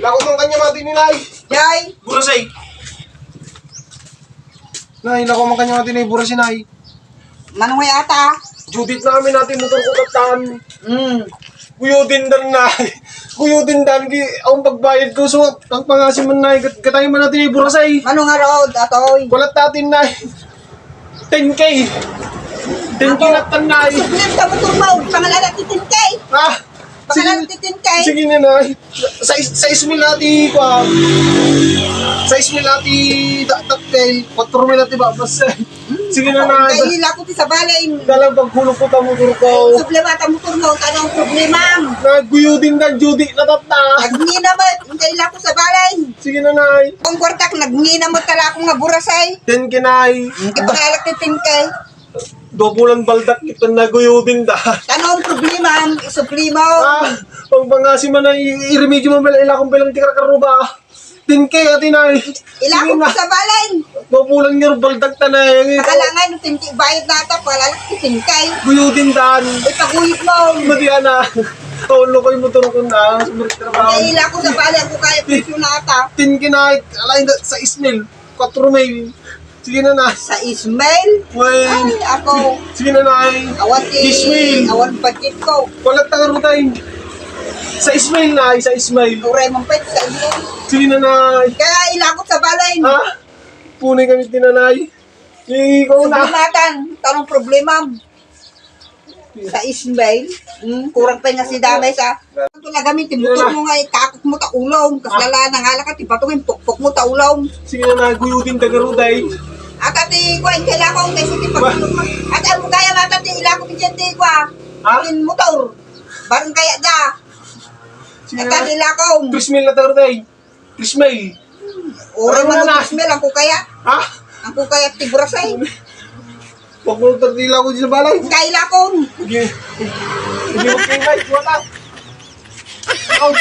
Wala ko mang kanya mati ni Nay. Jay, Burasay. Nay, wala ko mang kanya mati ni Burasay, Nay. manong may ata? Judith namin natin motor ko katan. Kuyo din dan na. Kuyo din dan ki ang pagbayad ko so ang pangasim man Nay katay man natin ni Burasay. Manong nga road, atoy? Kulat natin Nay. 10k. 10k natan Nay. Suglim ka mo turmaw, pangalan at 10K. Ah. Pangalan at 10K. Sige na Nay. Sa ismil natin ko. Sa ismil natin taktel 4 mil natin babas. Sige na Nay. Kaya hila ko ti sa balay. Dalang pagkulong ko tamo ko. Sublimata mo turmaw, tanong problema. Nagguyo din na Judy natata. Nagnina mo, kaya ko sa balay. Sige na Nay. Kung kwartak, nagnina mo tala akong nga burasay. 10k Nay. Ipangalak ni 10K. Dobulan baldak kita naguyo din da. Tanong problema, isuplimo. Pag pangasi man na i-remedyo mo mala ila kung bilang tikar karuba. 10k ati Nay. Ila ko sa balay. Dobulan nga baldak ta na. Nakalangan, 10K bayad nata, palalak ni 10K. Guyo din dan. Ipaguyit mo. Madiana. Tolo ko yung motor ko na. Sumarit trabaho. Kaya hila ko sa balay, ako kaya presyo nata. 10k na. Alay sa ismil. 4 mail. Sige na Nay. Sa Ismail. Well, Ay, ako. sige na Nay. Awan Ismail. awan budget ko. Walang tangarutay. Sa Ismail Nay. Sa Ismail. Turay mong pet sa inyo. Sige na Nay. Kaya ilakot sa balay. Ha? Punay kami tinanay. Ikaw na. Sublimatan, tanong problema. Sa Ismail, kurang pa nga si Damay sa ito na gamitin, motor mo nga ikakot mo ta ulong, kaslala na nga ka, tipatungin, pukpuk mo ta ulong. Sige na naguyo din tagaruday. At ati ko, ang kailangan kong kasi tipatulong mo. At ang kaya matati, ilakot din dyan di ko Ha? Yung motor, barang kaya da. Sige At na. ang ilakong, 3 mil na tagaruday. 3 mil. oray Ano mo na? ng Ismail, ang kukaya. Ha? Ang kukaya at tiburasay. Huwag mo tardila ko dyan sa balay. Kailakong. Sige. Sige, okay, Mike. Wala. Out.